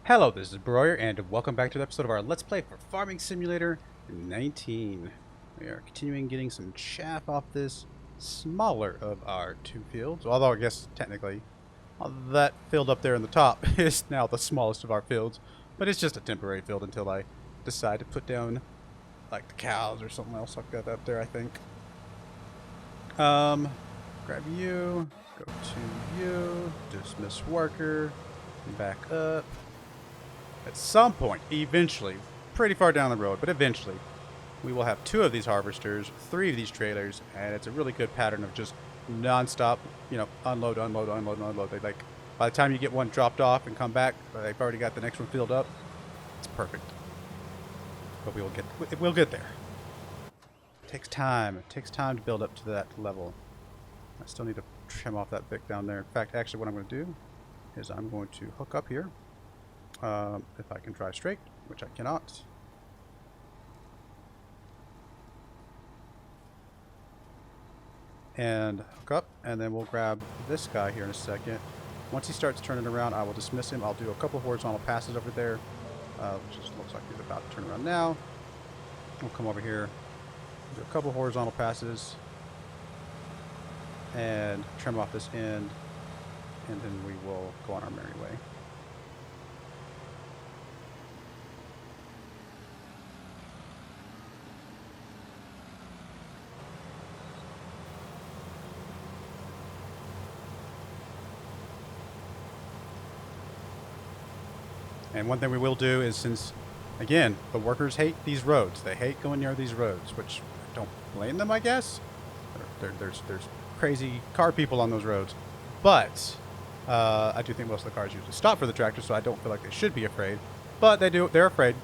Hello, this is Broyar, and welcome back to the episode of our Let's Play for Farming Simulator 19. We are continuing getting some chaff off this smaller of our two fields, although I guess technically that field up there in the top is now the smallest of our fields, but it's just a temporary field until I decide to put down like the cows or something else like that up there, I think. Grab you, go to you, dismiss worker, back up. At some point, eventually, pretty far down the road, but eventually, we will have 2 of these harvesters, 3 of these trailers, and it's a really good pattern of just non-stop, unload, unload, unload, unload. They, like, by the time you get one dropped off and come back, they've already got the next one filled up. It's perfect. But we'll get there. It takes time. It takes time to build up to that level. I still need to trim off that bit down there. In fact, actually, what I'm going to do is I'm going to hook up here. If I can drive straight, which I cannot. And hook up, and then we'll grab this guy here in a second. Once he starts turning around, I will dismiss him. I'll do a couple horizontal passes over there, which just looks like he's about to turn around now. We'll come over here, do a couple horizontal passes, and trim off this end, and then we will go on our merry way. And one thing we will do is, since, again, the workers hate these roads. They hate going near these roads, which I don't blame them, I guess. There's crazy car people on those roads. But I do think most of the cars usually stop for the tractor, so I don't feel like they should be afraid. But they're afraid.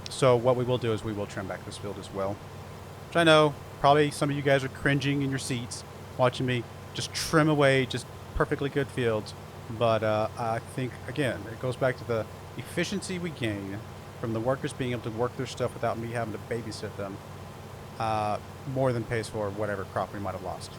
So what we will do is we will trim back this field as well. Which I know, probably some of you guys are cringing in your seats watching me just trim away just perfectly good fields. But I think, again, it goes back to the efficiency we gain from the workers being able to work their stuff without me having to babysit them more than pays for whatever crop we might have lost.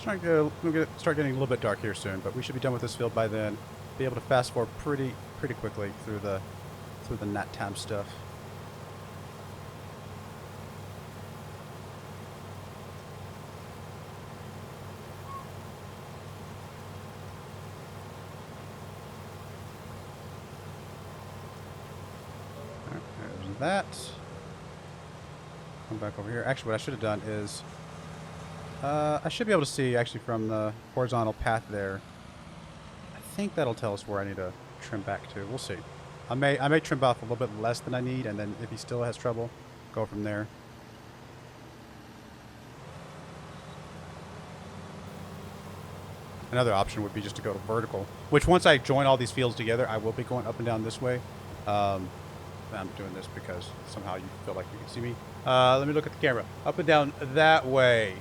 We'll start getting a little bit dark here soon, but we should be done with this field by then. Be able to fast forward pretty quickly through the nighttime stuff. Alright, there's that. Come back over here. Actually, what I should have done is I should be able to see, actually, from the horizontal path there. I think that'll tell us where I need to trim back to. We'll see. I may trim off a little bit less than I need, and then if he still has trouble, go from there. Another option would be just to go to vertical, which once I join all these fields together, I will be going up and down this way. I'm doing this because somehow you feel like you can see me. Let me look at the camera. Up and down that way.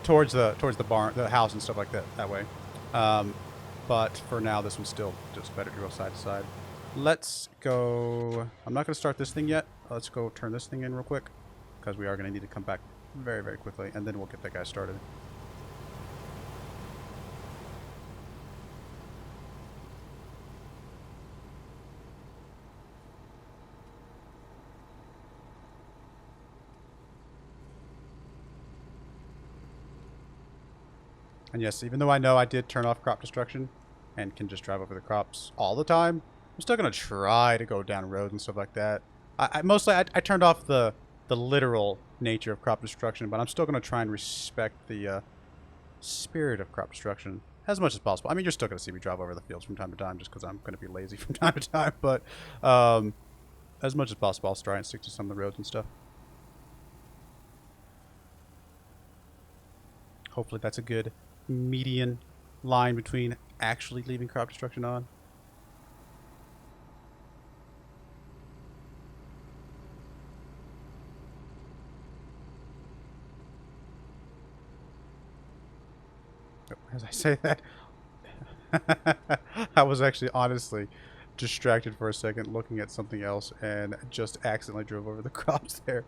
towards the barn, the house and stuff like that way. But for now, this one's still just better to go side to side. Let's go. I'm not going to start this thing yet. Let's go turn this thing in real quick, because we are going to need to come back very quickly, and then we'll get that guy started. And yes, even though I know I did turn off crop destruction and can just drive over the crops all the time, I'm still going to try to go down roads and stuff like that. Mostly I turned off the literal nature of crop destruction, but I'm still going to try and respect the spirit of crop destruction as much as possible. I mean, you're still going to see me drive over the fields from time to time just because I'm going to be lazy from time to time, but as much as possible, I'll try and stick to some of the roads and stuff. Hopefully that's a good median line between actually leaving crop destruction on. As I say that, I was actually honestly distracted for a second looking at something else and just accidentally drove over the crops there.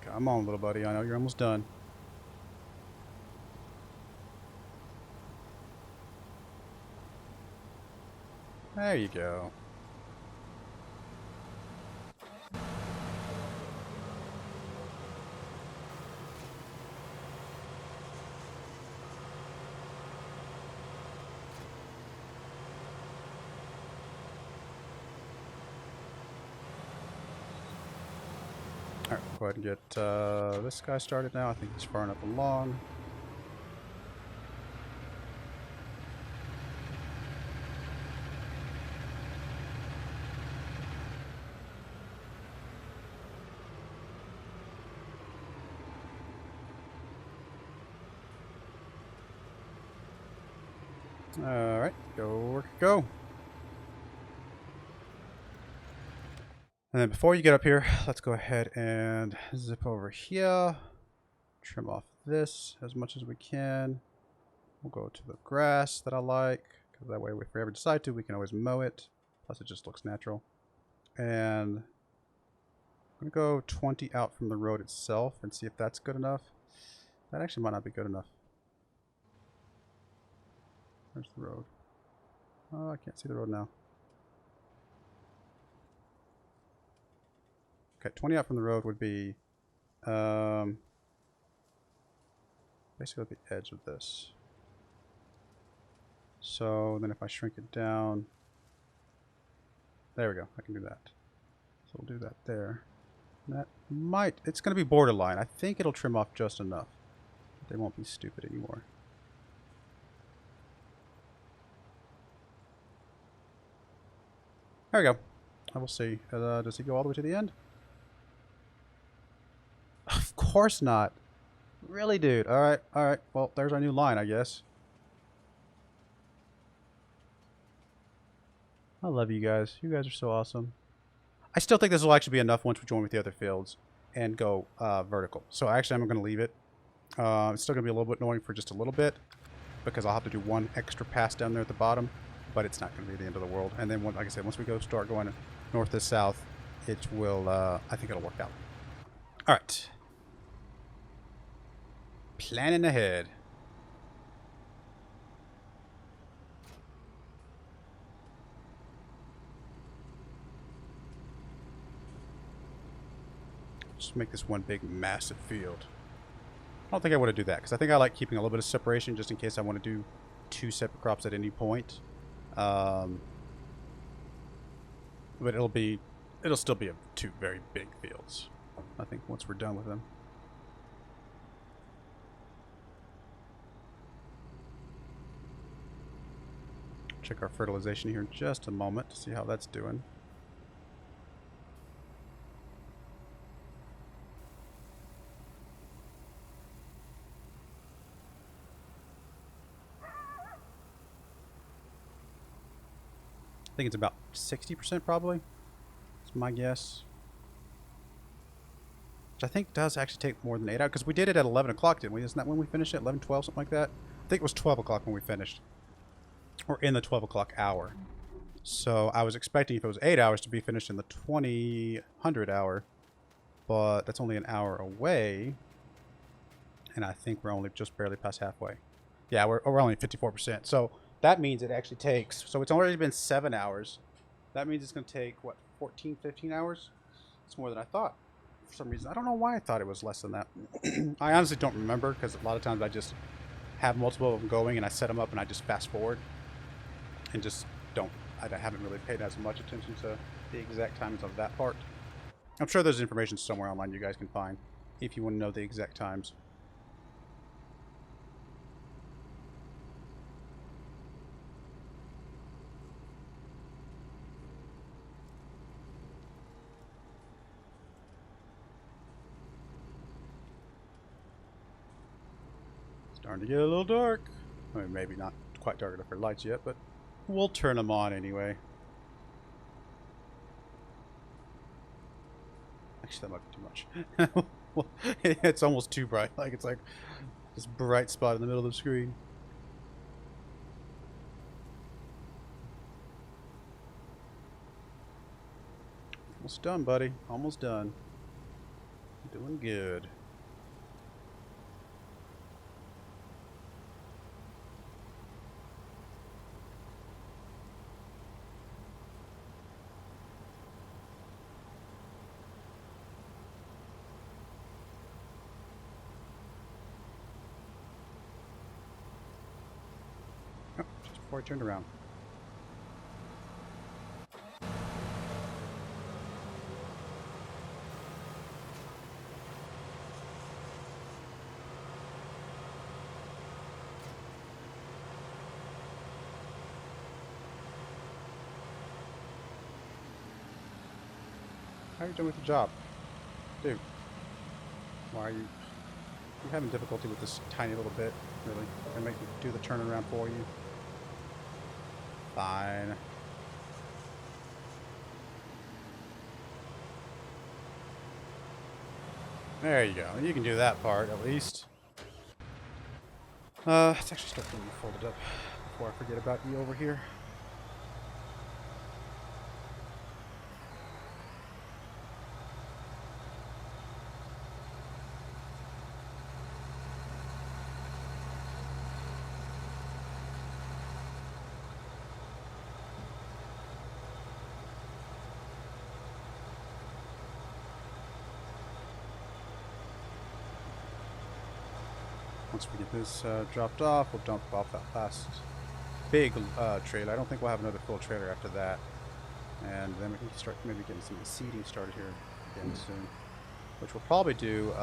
Come on, little buddy. I know you're almost done. There you go. Alright, go ahead and get this guy started now. I think he's far enough along. Alright, go work, go. And then before you get up here, let's go ahead and zip over here. Trim off this as much as we can. We'll go to the grass that I like, because that way if we ever decide to, we can always mow it. Plus it just looks natural. And I'm going to go 20 out from the road itself and see if that's good enough. That actually might not be good enough. Where's the road? Oh, I can't see the road now. Okay, 20 out from the road would be basically at the edge of this. So then if I shrink it down, there we go, I can do that. So we'll do that there. And that might, it's going to be borderline. I think it'll trim off just enough. They won't be stupid anymore. There we go. I will see. Does he go all the way to the end? Of course not. Really, dude? Alright, alright. Well, there's our new line, I guess. I love you guys. You guys are so awesome. I still think this will actually be enough once we join with the other fields and go vertical. So actually, I'm going to leave it. It's still going to be a little bit annoying for just a little bit because I'll have to do one extra pass down there at the bottom, but it's not going to be the end of the world. And then, like I said, once we start going north to south, it will, I think it'll work out. All right. Planning ahead. Just make this one big massive field. I don't think I want to do that because I think I like keeping a little bit of separation just in case I want to do two separate crops at any point. But it'll still be two very big fields, I think, once we're done with them. Check our fertilization here in just a moment to see how that's doing. I think it's about 60% probably. That's my guess. Which I think does actually take more than 8 hours. Because we did it at 11 o'clock, didn't we? Isn't that when we finished it? 11, 12, something like that? I think it was 12 o'clock when we finished. Or in the 12 o'clock hour. So I was expecting if it was 8 hours to be finished in the 2000 hour. But that's only an hour away. And I think we're only just barely past halfway. Yeah, we're only 54%. So that means it actually takes, so it's already been 7 hours. That means it's going to take, what, 14, 15 hours? It's more than I thought. For some reason, I don't know why I thought it was less than that. I honestly don't remember because a lot of times I just have multiple of them going and I set them up and I just fast forward. And just I haven't really paid as much attention to the exact timings of that part. I'm sure there's information somewhere online you guys can find if you want to know the exact times. Starting to get a little dark. I mean, maybe not quite dark enough for lights yet, but we'll turn them on anyway. Actually, that might be too much. Well, it's almost too bright. Like, it's like this bright spot in the middle of the screen. Almost done, buddy. Almost done. Doing good. Oh, just before I turned around. How are you doing with the job? Dude. Why are you having difficulty with this tiny little bit, really? Can I make me do the turnaround for you? Fine. There you go. You can do that part, at least. Let's actually start getting you folded up before I forget about you over here. Once we get this dropped off, we'll dump off that last big trailer. I don't think we'll have another full trailer after that. And then we can start maybe getting some of the seeding started here again soon. Which we'll probably do,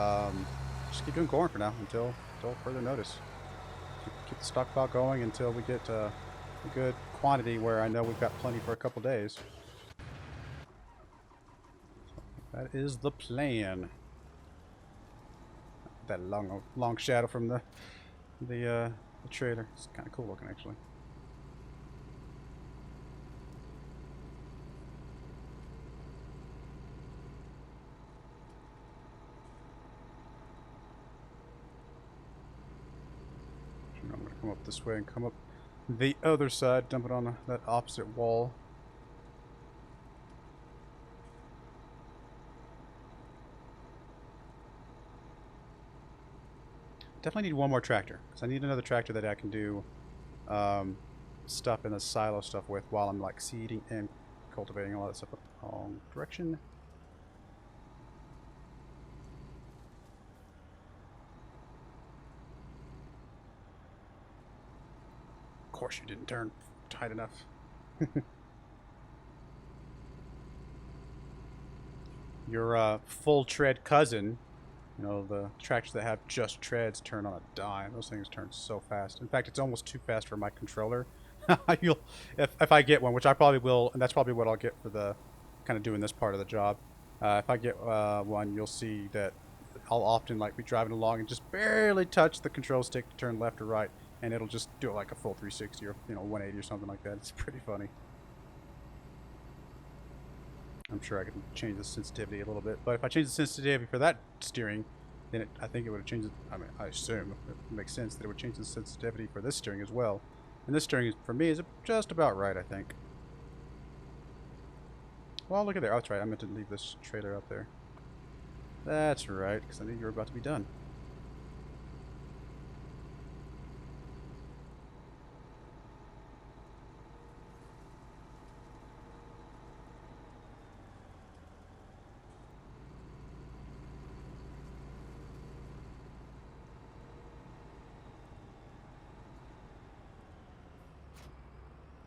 just keep doing corn for now until further notice. Keep the stockpile going until we get a good quantity where I know we've got plenty for a couple days. That is the plan. That long shadow from the trailer. It's kind of cool looking, actually. I'm going to come up this way and come up the other side, dump it on that opposite wall. Definitely need one more tractor, because I need another tractor that I can do stuff in the silo stuff with while I'm like seeding and cultivating all that stuff up the wrong direction. Of course you didn't turn tight enough. Your full tread cousin, you know, the tractors that have just treads turn on a dime. Those things turn so fast. In fact, it's almost too fast for my controller. If I get one, which I probably will, and that's probably what I'll get for the kind of doing this part of the job. If I get one, you'll see that I'll often like be driving along and just barely touch the control stick to turn left or right, and it'll just do it like a full 360 or 180 or something like that. It's pretty funny. I'm sure I can change the sensitivity a little bit, but if I change the sensitivity for that steering, then I think it would have changed it. I mean, I assume it makes sense that it would change the sensitivity for this steering as well. And this steering, for me, is just about right, I think. Well, look at there. Oh, that's right. I meant to leave this trailer up there. That's right, because I knew you were about to be done.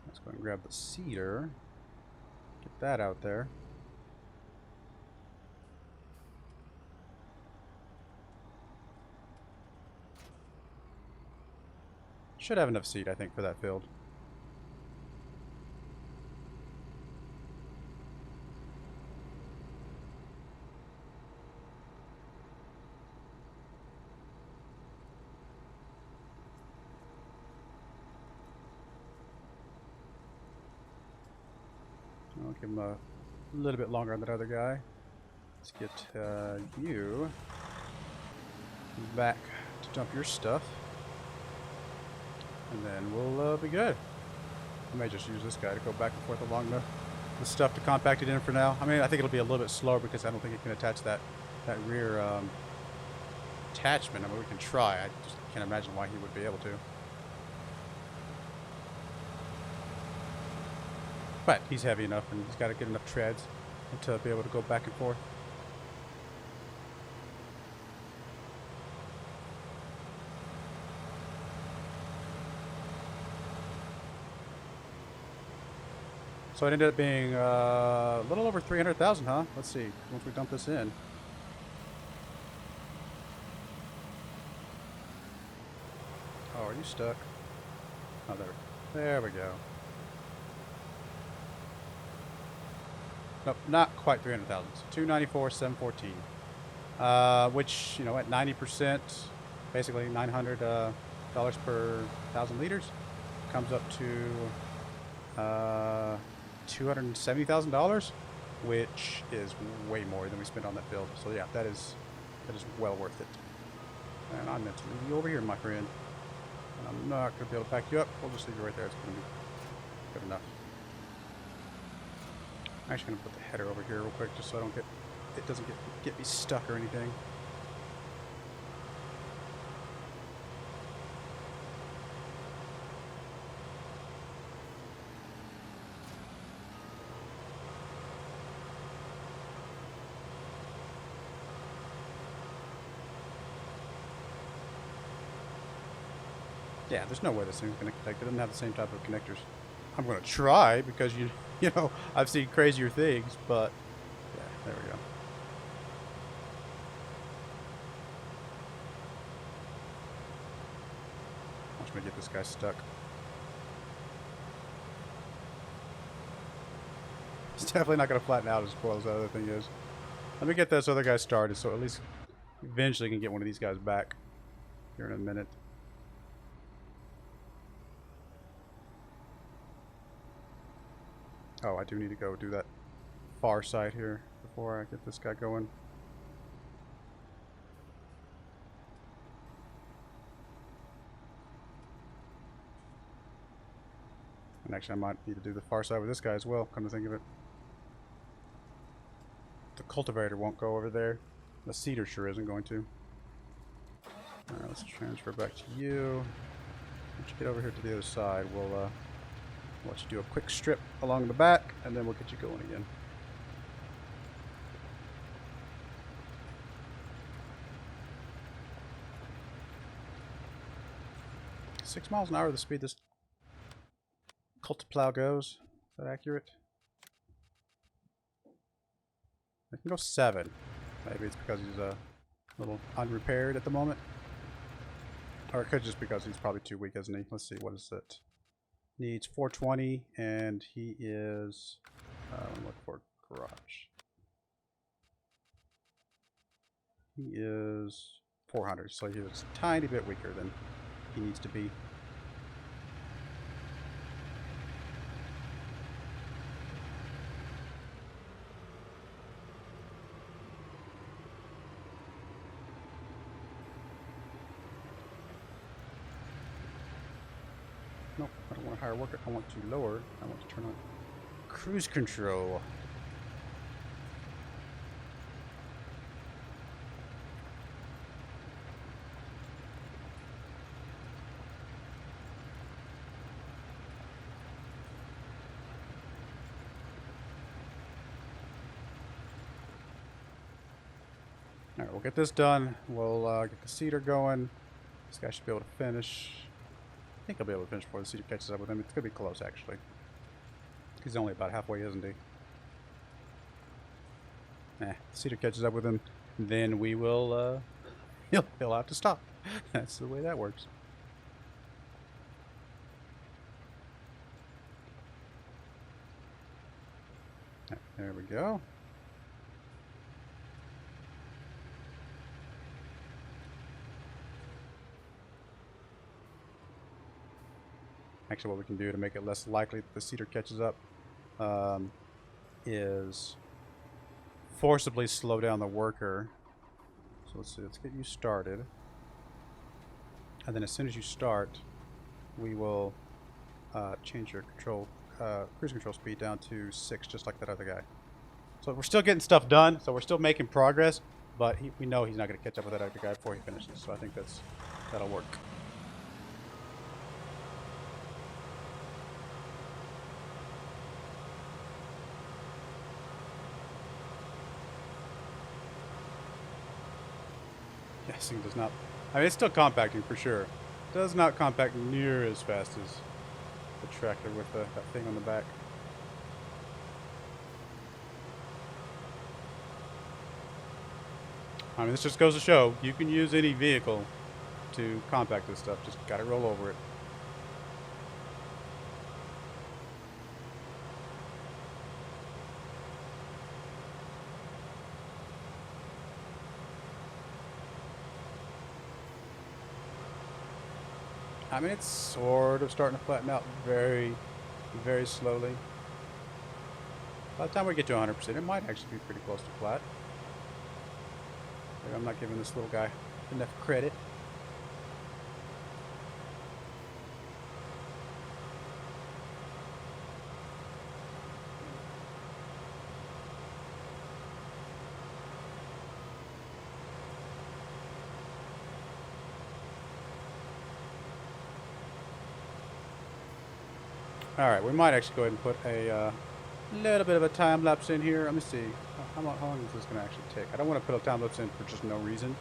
Let's go and grab the cedar. Get that out there. Should have enough seed, I think, for that field. I'll give him a little bit longer on that other guy. Let's get you back to dump your stuff. And then we'll be good. I may just use this guy to go back and forth along the stuff to compact it in for now. I mean, I think it'll be a little bit slower because I don't think it can attach that rear attachment. I mean, we can try. I just can't imagine why he would be able to. But he's heavy enough, and he's got to get enough treads to be able to go back and forth. So it ended up being a little over 300,000, huh? Let's see, once we dump this in. Oh, are you stuck? Oh, there we go. Nope, not quite 300,000. So 294,714. Which, you know, at 90%, basically $900 per 1,000 liters, comes up to $270,000, which is way more than we spent on that field. So yeah, that is well worth it. And I meant to leave you over here, my friend. And I'm not going to be able to back you up. We'll just leave you right there. It's going to be good enough. I'm actually going to put the header over here real quick, just so I don't it doesn't get me stuck or anything. Yeah, there's no way this thing's going to connect. It doesn't have the same type of connectors. I'm going to try because you know, I've seen crazier things, but yeah, there we go. Watch me get this guy stuck. It's definitely not going to flatten out as well as the other thing is. Let me get this other guy started so at least eventually can get one of these guys back here in a minute. Oh, I do need to go do that far side here before I get this guy going. And actually I might need to do the far side with this guy as well, come to think of it. The cultivator won't go over there. The seeder sure isn't going to. Alright, let's transfer back to you. Once you get over here to the other side, we'll let you do a quick strip along the back, and then we'll get you going again. $6 miles an hour, the speed this cultiplow goes. Is that accurate? I can go 7. Maybe it's because he's a little unrepaired at the moment. Or it could just because he's probably too weak, isn't he? Let's see, what is it? Needs 420, and he is, I'm looking for garage. He is 400, so he is a tiny bit weaker than he needs to be. Nope, I don't want to hire worker. I want to lower. I want to turn on cruise control. Alright, we'll get this done. We'll get the seeder going. This guy should be able to finish. I think he'll be able to finish before the seeder catches up with him. It's going to be close, actually. He's only about halfway, isn't he? The seeder catches up with him, then we will, he'll have to stop. That's the way that works. There we go. Actually, what we can do to make it less likely that the seeder catches up is forcibly slow down the worker. So let's see, let's get you started. And then as soon as you start, we will change your cruise control speed down to 6, just like that other guy. So we're still getting stuff done, so we're still making progress, but we know he's not going to catch up with that other guy before he finishes, so I think that'll work. Yes, he does not. I mean, it's still compacting for sure. Does not compact near as fast as the tractor with that thing on the back. I mean, this just goes to show you can use any vehicle to compact this stuff. Just gotta roll over it. I mean, it's sort of starting to flatten out very, very slowly. By the time we get to 100%, it might actually be pretty close to flat. Maybe I'm not giving this little guy enough credit. Alright, we might actually go ahead and put a little bit of a time lapse in here. Let me see. How long is this going to actually take? I don't want to put a time lapse in for just no reason.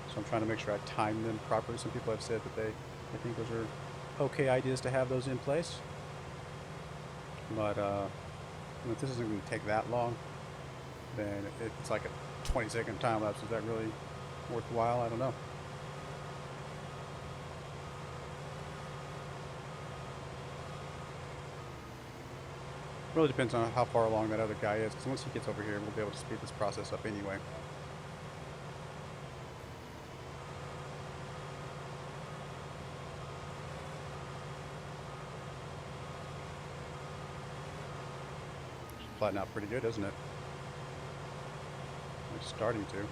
So I'm trying to make sure I time them properly. Some people have said that they think those are okay ideas to have those in place. But if this isn't going to take that long, then it's like a 20-second time lapse. Is that really worthwhile? I don't know. Really depends on how far along that other guy is, because once he gets over here, we'll be able to speed this process up anyway. Flatten out pretty good, isn't it? We're starting to.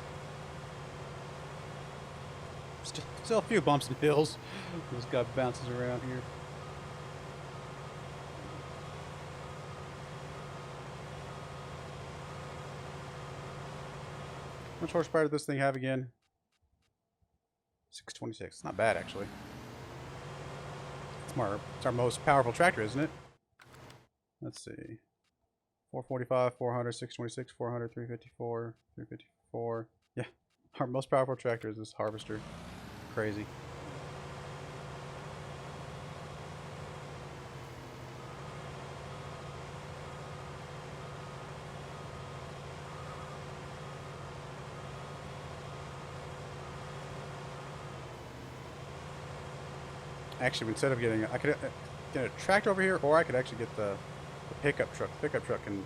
Still a few bumps and hills. This guy bounces around here. How much horsepower did this thing have again? 626. Not bad, actually. It's our most powerful tractor, isn't it? Let's see. 445, 400, 626, 400, 354, 354. Yeah, our most powerful tractor is this harvester. Crazy. Actually, instead of getting, I could get a tractor over here, or I could actually get the pickup truck. The pickup truck can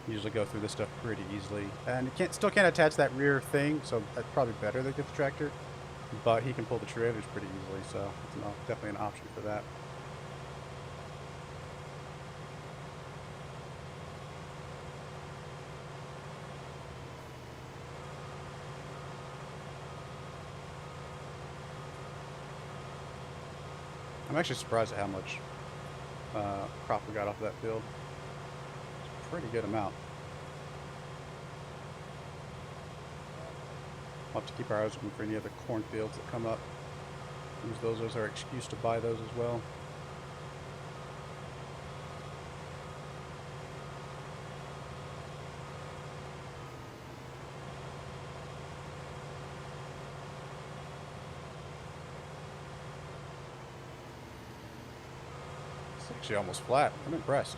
usually go through this stuff pretty easily, and it still can't attach that rear thing, so that's probably better to get the tractor. But he can pull the trailers pretty easily, so it's definitely an option for that. I'm actually surprised at how much crop we got off of that field. It's a pretty good amount. We'll have to keep our eyes open for any other cornfields that come up. Use those as our excuse to buy those as well. It's actually almost flat. I'm impressed.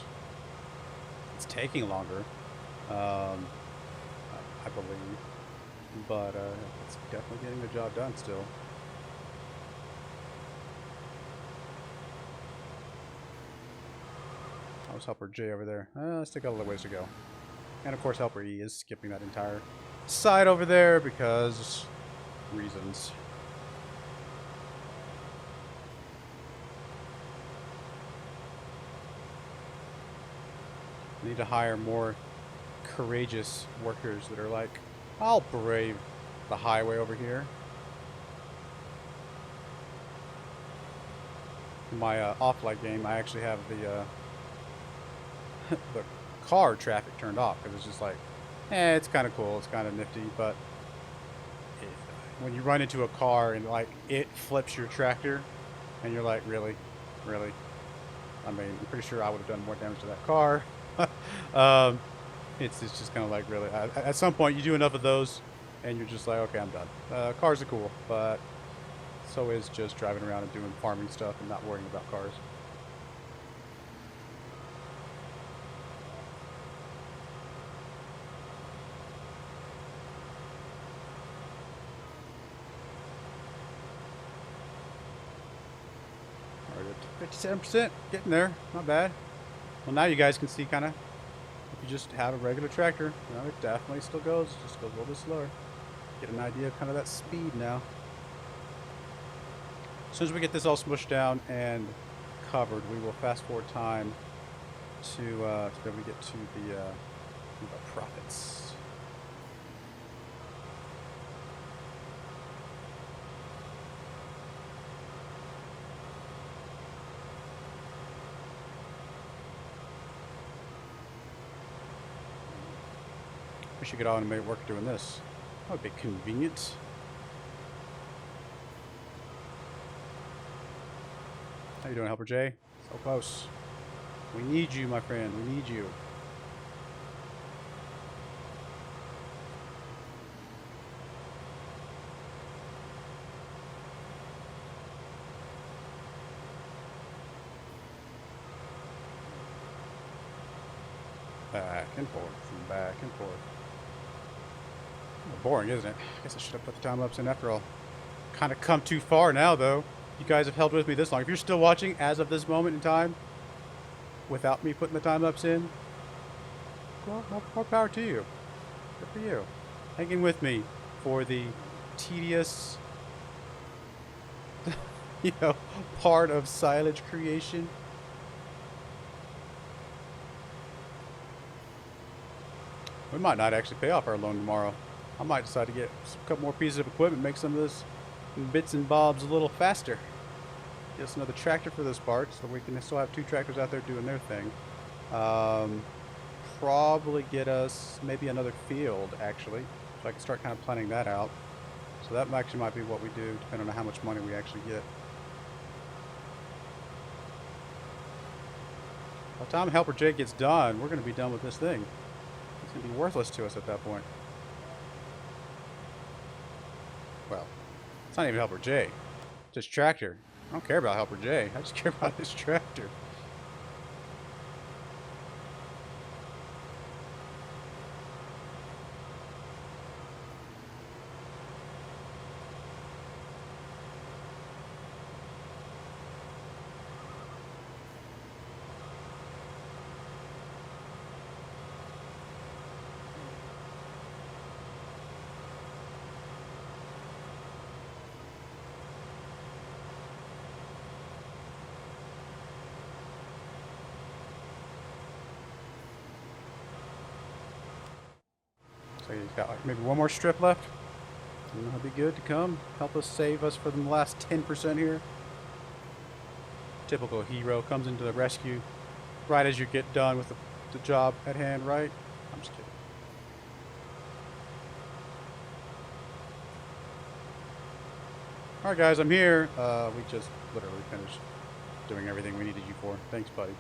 It's taking longer, I believe, but it's definitely getting the job done still. How's Helper J over there? Let's take a little ways to go. And of course, Helper E is skipping that entire side over there because reasons. We need to hire more courageous workers that are like, I'll brave the highway over here. In my off-light game, I actually have the the car traffic turned off because it's just like, it's kind of cool, it's kind of nifty, but when you run into a car and like it flips your tractor, and you're like, really? I mean, I'm pretty sure I would have done more damage to that car. It's just kind of like, really. At some point, you do enough of those, and you're just like, okay, I'm done. Cars are cool, but so is just driving around and doing farming stuff and not worrying about cars. Alright, 57%, getting there, not bad. Well, now you guys can see kind of, if you just have a regular tractor, you know, it definitely still goes, it just goes a little bit slower. Get an idea of kind of that speed now. As soon as we get this all smushed down and covered, we will fast forward time to be able to get to the profits. We should get automated work doing this. That would be convenient. How you doing, Helper J? So close. We need you, my friend. We need you. Back and forth and back and forth. Boring, isn't it? I guess I should have put the time lapse in after all. Kind of come too far now, though. You guys have held with me this long. If you're still watching as of this moment in time, without me putting the time lapse in, well, more power to you. Good for you. Hanging with me for the tedious, part of silage creation. We might not actually pay off our loan tomorrow. I might decide to get a couple more pieces of equipment, make some of this bits and bobs a little faster. Get us another tractor for this part, so we can still have 2 tractors out there doing their thing. Probably get us maybe another field, actually, so I can start kind of planning that out. So that actually might be what we do, depending on how much money we actually get. By the time Helper J gets done, we're going to be done with this thing. It's going to be worthless to us at that point. Well, it's not even Helper J. Just tractor. I don't care about Helper J. I just care about this tractor. So you've got like maybe one more strip left. And that'll be good to come. Help us save us for the last 10% here. Typical hero comes into the rescue right as you get done with the job at hand, right? I'm just kidding. Alright guys, I'm here. We just literally finished doing everything we needed you for. Thanks, buddy.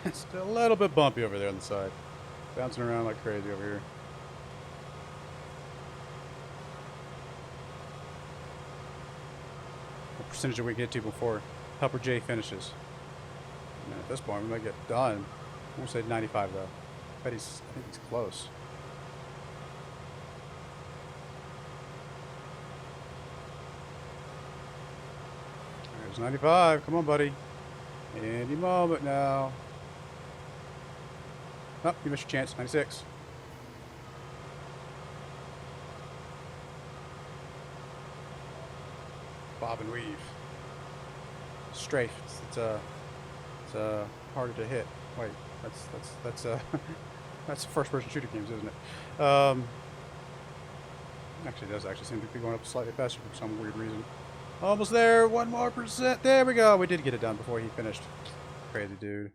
It's a little bit bumpy over there on the side. Bouncing around like crazy over here. percentage that we get to before Helper J finishes. And at this point, we might get done. We'll say 95 though. I think he's close. There's 95. Come on, buddy. Any moment now. Oh, you missed your chance. 96. Bob and weave. Strafe. It's harder to hit. Wait, that's that's first-person shooter games, isn't it? Actually, it does actually seem to be going up slightly faster for some weird reason. Almost there. 1 more percent. There we go. We did get it done before he finished. Crazy dude.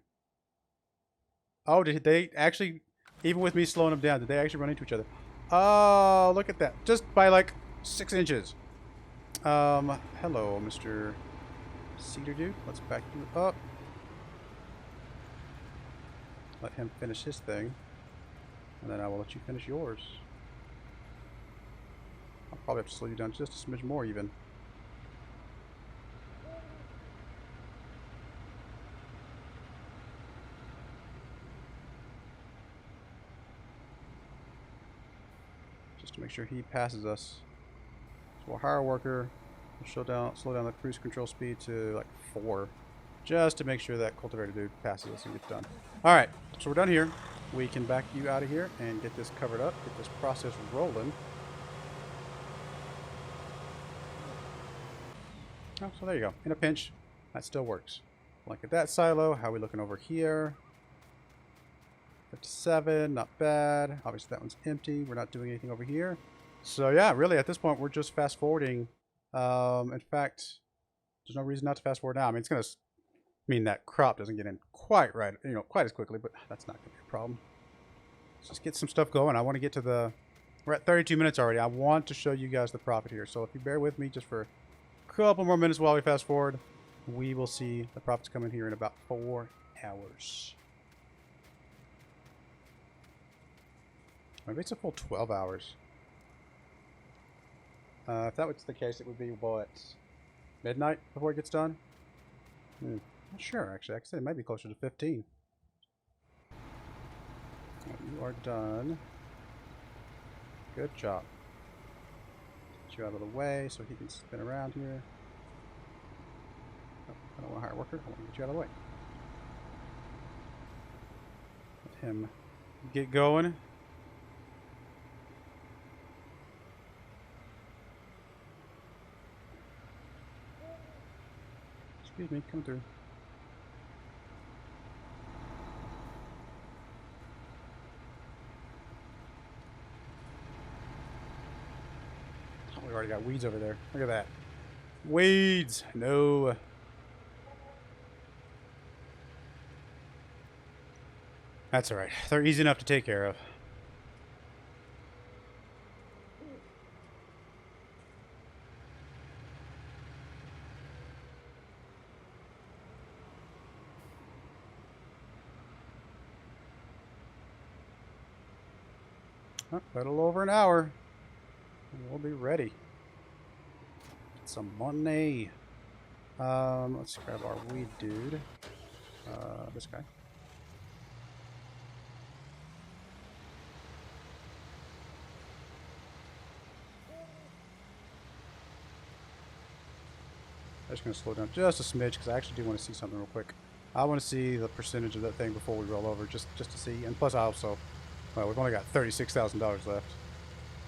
Oh, did they actually, even with me slowing them down, did they actually run into each other? Oh, look at that. Just by like 6 inches. Hello, Mr. Cedar dude. Let's back you up. Let him finish his thing. And then I will let you finish yours. I'll probably have to slow you down just a smidge more even. Just to make sure he passes us. So we'll hire a worker. We'll slow down the cruise control speed to like 4. Just to make sure that cultivator dude passes us and gets done. Alright, so we're done here. We can back you out of here and get this covered up, get this process rolling. Oh, so there you go. In a pinch, that still works. Look at that silo. How are we looking over here? 57, not bad. Obviously that one's empty. We're not doing anything over here. So yeah, really at this point we're just fast forwarding. In fact, there's no reason not to fast forward now. I mean, it's going to mean that crop doesn't get in quite right, quite as quickly, but that's not going to be a problem. Let's just get some stuff going. I want to get to the... We're at 32 minutes already. I want to show you guys the profit here. So if you bear with me just for a couple more minutes while we fast forward, we will see the profits come in here in about 4 hours. Maybe it's a full 12 hours. If that was the case, it would be, what, midnight before it gets done? Not sure, actually. I said it might be closer to 15. You are done. Good job. Get you out of the way so he can spin around here. Oh, I don't want to hire a worker. I want to get you out of the way. Let him get going. Excuse me, come through. Oh, we already got weeds over there. Look at that. Weeds! No. That's alright. They're easy enough to take care of. Oh, a little over an hour. We'll be ready. Get some money. Let's grab our weed dude. This guy. I'm just going to slow down just a smidge because I actually do want to see something real quick. I want to see the percentage of that thing before we roll over, just to see. And plus, I also, well, we've only got $36,000 left,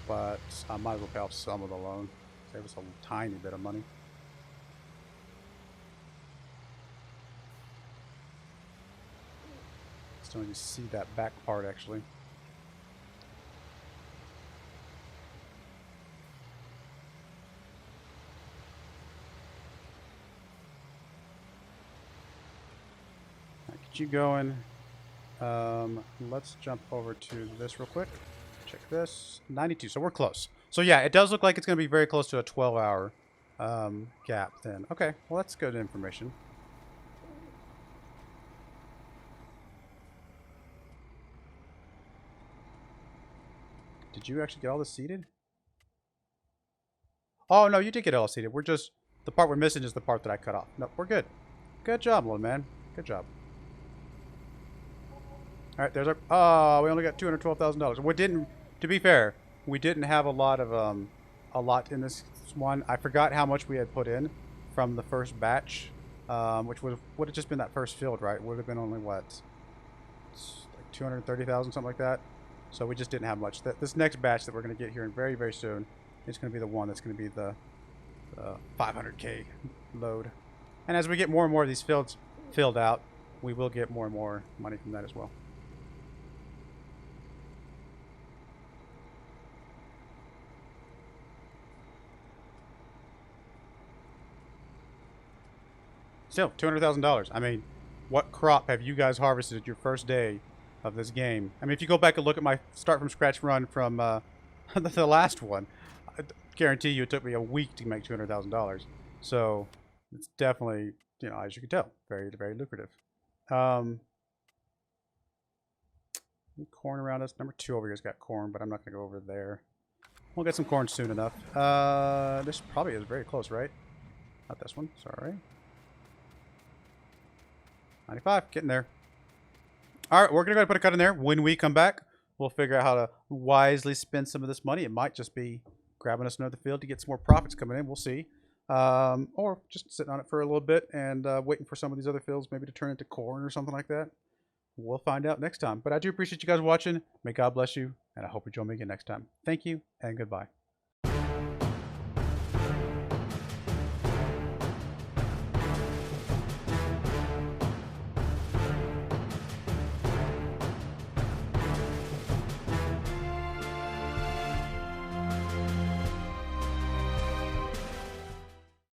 but I might as well pay off some of the loan. Save us a tiny bit of money. Still need to see that back part actually. Get you going. Let's jump over to this real quick. Check this. 92. So we're close. So yeah, it does look like it's going to be very close to a 12-hour gap then. Okay, well that's good information. Did you actually get all this seeded? Oh no, you did get it all seeded. We're just The part we're missing is the part that I cut off. Nope, we're good. Good job, little man. Good job. All right, there's our... Oh, we only got $212,000. We didn't... To be fair, we didn't have a lot in this one. I forgot how much we had put in from the first batch, which would have just been that first field, right? Would have been only, what? It's like 230,000, something like that. So we just didn't have much. This next batch that we're going to get here in very, very soon is going to be the one that's going to be the 500K load. And as we get more and more of these fields filled out, we will get more and more money from that as well. Still, $200,000. I mean, what crop have you guys harvested your first day of this game? I mean, if you go back and look at my start from scratch run from the last one, I guarantee you it took me a week to make $200,000. So it's definitely, you know, as you can tell, very, very lucrative. Corn around us. Number 2 over here's got corn, but I'm not going to go over there. We'll get some corn soon enough. This probably is very close, right? Not this one. Sorry. 95, getting there. All right, we're going to go ahead and put a cut in there. When we come back, we'll figure out how to wisely spend some of this money. It might just be grabbing us another field to get some more profits coming in. We'll see. Or just sitting on it for a little bit and waiting for some of these other fields maybe to turn into corn or something like that. We'll find out next time. But I do appreciate you guys watching. May God bless you, and I hope you join me again next time. Thank you, and goodbye.